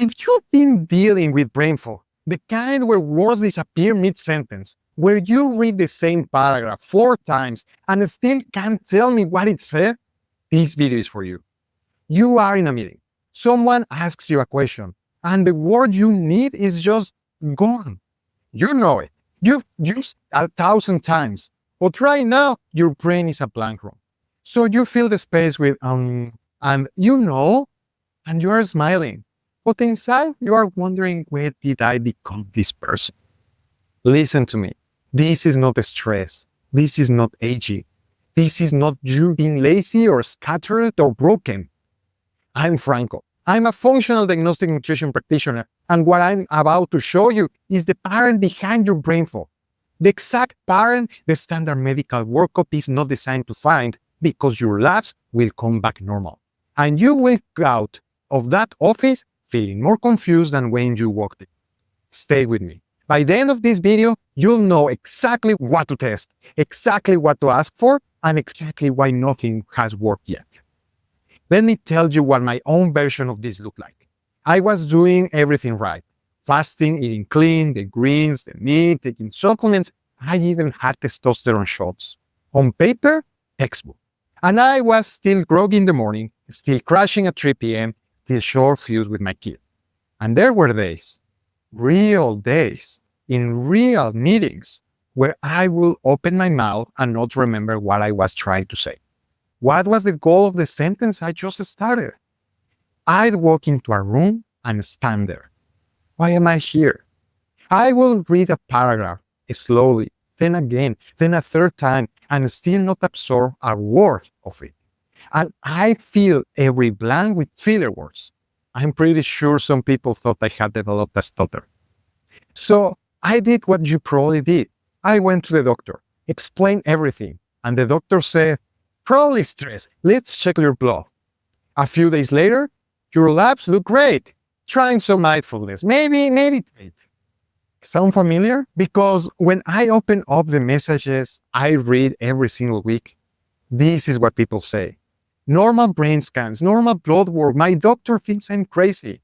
If you've been dealing with brain fog, the kind where words disappear mid-sentence, where you read the same paragraph 4 times and still can't tell me what it said, this video is for you. You are in a meeting. Someone asks you a question, and the word you need is just gone. You know it. You've used 1,000 times. But right now, your brain is a blank room. So you fill the space with and you know, and you are smiling. But inside, you are wondering, where did I become this person? Listen to me. This is not stress. This is not aging. This is not you being lazy or scattered or broken. I'm Franco. I'm a functional diagnostic nutrition practitioner, and what I'm about to show you is the pattern behind your brain fog. The exact pattern the standard medical workup is not designed to find, because your labs will come back normal. And you will go out of that office feeling more confused than when you walked in. Stay with me. By the end of this video, you'll know exactly what to test, exactly what to ask for, and exactly why nothing has worked yet. Let me tell you what my own version of this looked like. I was doing everything right. Fasting, eating clean, the greens, the meat, taking supplements. I even had testosterone shots. On paper, textbook. And I was still groggy in the morning, still crashing at 3 p.m., still short fused with my kid. And there were days, real days, in real meetings, where I will open my mouth and not remember what I was trying to say. What was the goal of the sentence I just started? I'd walk into a room and stand there. Why am I here? I will read a paragraph slowly, then again, then a third time, and still not absorb a word of it. And I fill every blank with filler words. I'm pretty sure some people thought I had developed a stutter. So I did what you probably did. I went to the doctor, explained everything, and the doctor said, probably stress. Let's check your blood. A few days later, your labs look great. Trying some mindfulness. Maybe it. Sound familiar? Because when I open up the messages I read every single week, this is what people say. Normal brain scans, normal blood work. My doctor thinks I'm crazy.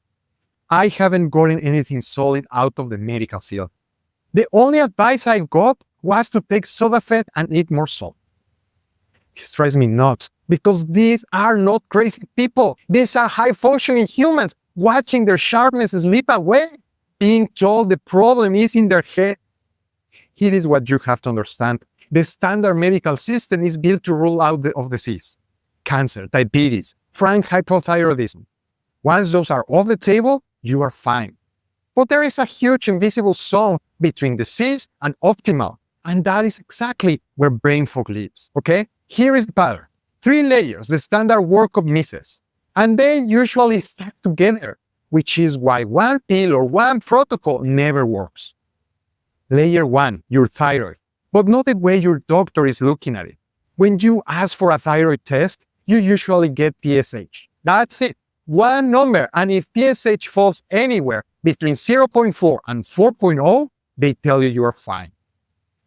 I haven't gotten anything solid out of the medical field. The only advice I got was to take Sudafed and eat more salt. It drives me nuts, because these are not crazy people. These are high-functioning humans watching their sharpness slip away, being told the problem is in their head. Here is what you have to understand. The standard medical system is built to rule out of disease, cancer, diabetes, frank hypothyroidism. Once those are off the table, you are fine. But there is a huge invisible zone between disease and optimal, and that is exactly where brain fog lives, okay? Here is the pattern. 3 layers the standard workup misses, and they usually stack together, which is why one pill or one protocol never works. Layer 1, your thyroid, but not the way your doctor is looking at it. When you ask for a thyroid test, you usually get TSH. That's it. One number, and if TSH falls anywhere between 0.4 and 4.0, they tell you are fine.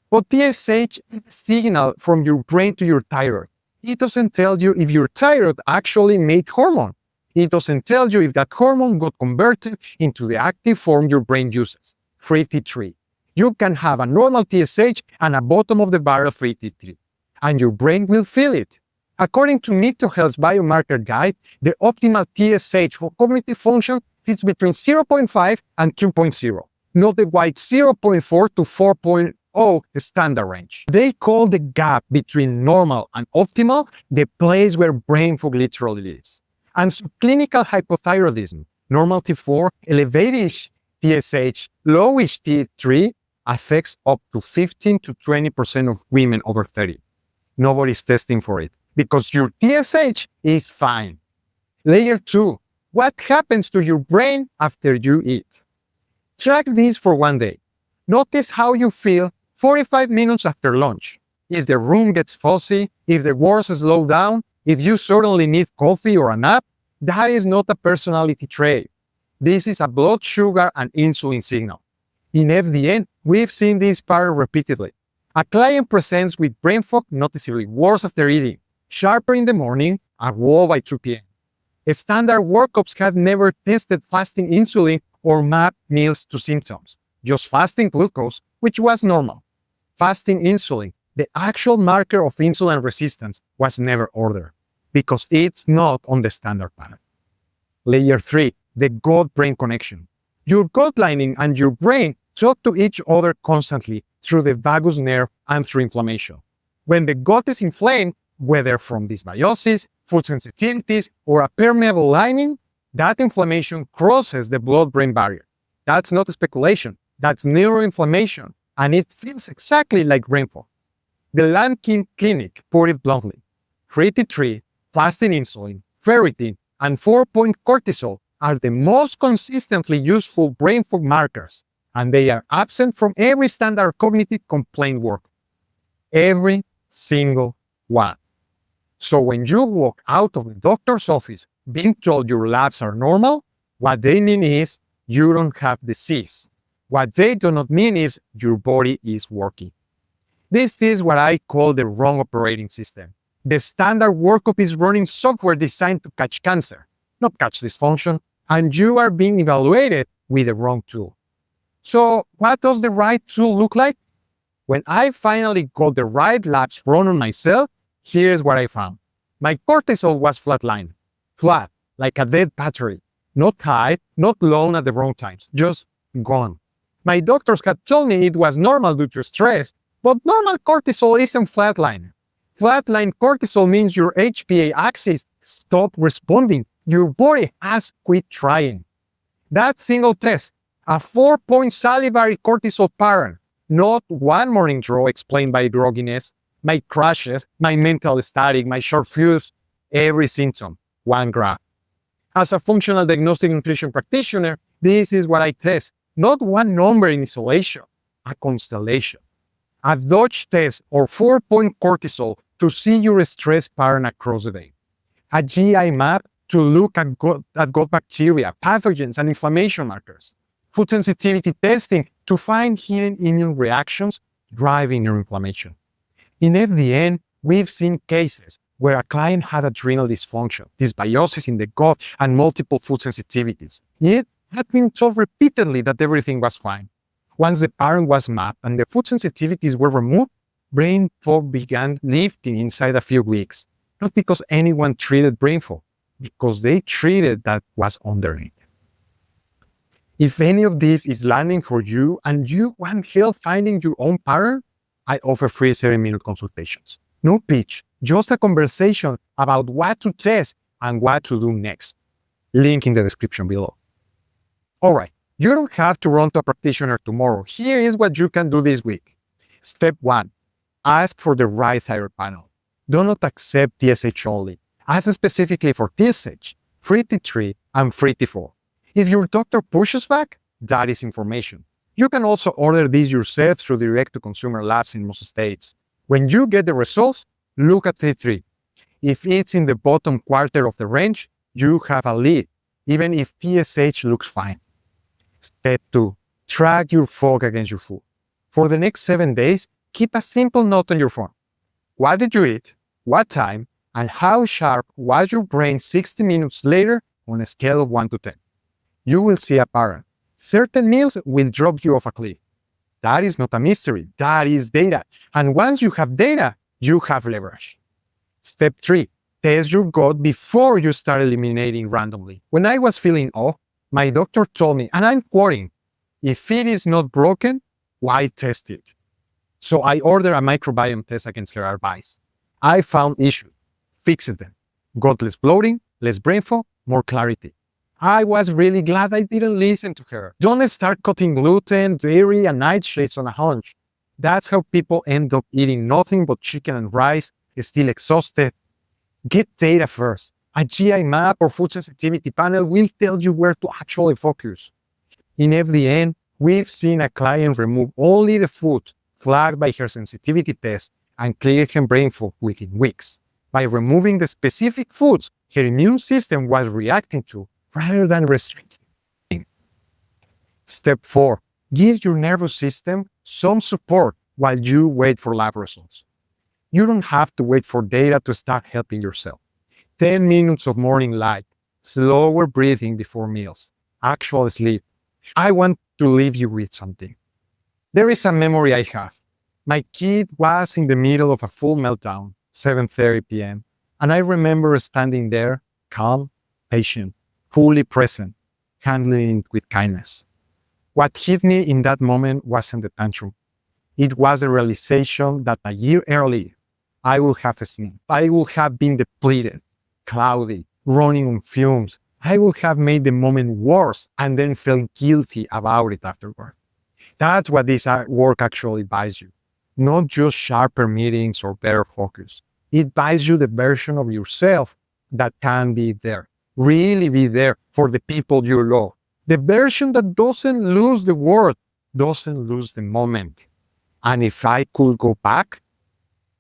But TSH is a signal from your brain to your thyroid. It doesn't tell you if your thyroid actually made hormone. It doesn't tell you if that hormone got converted into the active form your brain uses, free T3. You can have a normal TSH and a bottom of the barrel free T3, and your brain will feel it. According to NitroHealth's biomarker guide, the optimal TSH for cognitive function is between 0.5 and 2.0, not the wide 0.4 to 4.0 standard range. They call the gap between normal and optimal the place where brain fog literally lives. And subclinical hypothyroidism, normal T4, elevatish TSH, lowish T3, affects up to 15 to 20% of women over 30. Nobody's testing for it, because your TSH is fine. Layer 2, what happens to your brain after you eat? Track this for 1 day. Notice how you feel 45 minutes after lunch. If the room gets fuzzy, if the words slow down, if you suddenly need coffee or a nap, that is not a personality trait. This is a blood sugar and insulin signal. In FDN, we've seen this pattern repeatedly. A client presents with brain fog noticeably worse after eating, sharper in the morning, and wall by 2 p.m. Standard workups had never tested fasting insulin or mapped meals to symptoms, just fasting glucose, which was normal. Fasting insulin, the actual marker of insulin resistance, was never ordered because it's not on the standard panel. Layer 3, the gut-brain connection. Your gut lining and your brain talk to each other constantly through the vagus nerve and through inflammation. When the gut is inflamed, whether from dysbiosis, food sensitivities, or a permeable lining, that inflammation crosses the blood-brain barrier. That's not speculation, that's neuroinflammation, and it feels exactly like brain fog. The Lampkin Clinic put it bluntly. Free-T3, fasting insulin, ferritin, and 4-point cortisol are the most consistently useful brain fog markers, and they are absent from every standard cognitive complaint work. Every single one. So when you walk out of the doctor's office being told your labs are normal, what they mean is you don't have disease. What they do not mean is your body is working. This is what I call the wrong operating system. The standard workup is running software designed to catch cancer, not catch dysfunction, and you are being evaluated with the wrong tool. So what does the right tool look like? When I finally got the right labs run on myself, here's what I found. My cortisol was flatline, flat, like a dead battery. Not high, not low at the wrong times, just gone. My doctors had told me it was normal due to stress, but normal cortisol isn't flatline. Flatline cortisol means your HPA axis stopped responding. Your body has quit trying. That single test, a 4-point salivary cortisol pattern, not one morning draw explained by grogginess, my crashes, my mental static, my short fuse, every symptom, one graph. As a functional diagnostic nutrition practitioner, this is what I test, not one number in isolation, a constellation. A Dodge test or 4-point cortisol to see your stress pattern across the day. A GI map to look at gut bacteria, pathogens, and inflammation markers. Food sensitivity testing to find hidden immune reactions driving neuroinflammation. In FDN, we've seen cases where a client had adrenal dysfunction, dysbiosis in the gut, and multiple food sensitivities. Yet, had been told repeatedly that everything was fine. Once the pattern was mapped and the food sensitivities were removed, brain fog began lifting inside a few weeks. Not because anyone treated brain fog, because they treated that was underneath. If any of this is landing for you and you want help finding your own pattern, I offer free 30-minute consultations. No pitch, just a conversation about what to test and what to do next. Link in the description below. All right, you don't have to run to a practitioner tomorrow. Here is what you can do this week. Step 1, ask for the right thyroid panel. Do not accept TSH only. Ask specifically for TSH, free T3, and free T4. If your doctor pushes back, that is information. You can also order these yourself through direct-to-consumer labs in most states. When you get the results, look at T3. If it's in the bottom quarter of the range, you have a lead, even if TSH looks fine. Step 2, track your fog against your food. For the next 7 days, keep a simple note on your phone. What did you eat? What time? And how sharp was your brain 60 minutes later on a scale of 1 to 10? You will see a pattern. Certain meals will drop you off a cliff. That is not a mystery. That is data. And once you have data, you have leverage. Step 3, test your gut before you start eliminating randomly. When I was feeling off, my doctor told me, and I'm quoting, if it is not broken, why test it? So I ordered a microbiome test against her advice. I found issues, fixed them. Got less bloating, less brain fog, more clarity. I was really glad I didn't listen to her. Don't start cutting gluten, dairy, and nightshades on a hunch. That's how people end up eating nothing but chicken and rice, still exhausted. Get data first. A GI map or food sensitivity panel will tell you where to actually focus. In FDN, we've seen a client remove only the food flagged by her sensitivity test and clear her brain fog within weeks. By removing the specific foods her immune system was reacting to, rather than restricting. Step 4, give your nervous system some support while you wait for lab results. You don't have to wait for data to start helping yourself. 10 minutes of morning light, slower breathing before meals, actual sleep. I want to leave you with something. There is a memory I have. My kid was in the middle of a full meltdown, 7:30 p.m., and I remember standing there, calm, patient, fully present, handling it with kindness. What hit me in that moment wasn't the tantrum. It was the realization that a year earlier, I would have snapped. I would have been depleted, cloudy, running on fumes. I would have made the moment worse and then felt guilty about it afterward. That's what this work actually buys you. Not just sharper meetings or better focus. It buys you the version of yourself that can be there, really be there for the people you love. The version that doesn't lose the word, doesn't lose the moment. And if I could go back,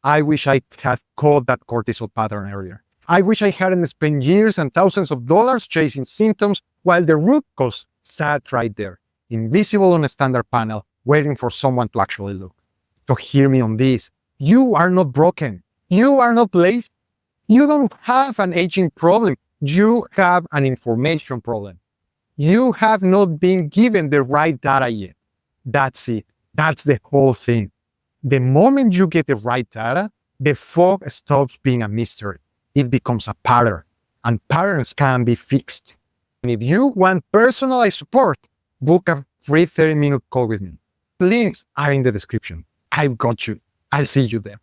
I wish I had caught that cortisol pattern earlier. I wish I hadn't spent years and thousands of dollars chasing symptoms while the root cause sat right there, invisible on a standard panel, waiting for someone to actually look. So hear me on this. You are not broken. You are not lazy. You don't have an aging problem. You have an information problem. You have not been given the right data yet. That's it. That's the whole thing. The moment you get the right data, the fog stops being a mystery. It becomes a pattern, and patterns can be fixed. And if you want personalized support, book a free 30-minute call with me. Links are in the description. I've got you. I'll see you there.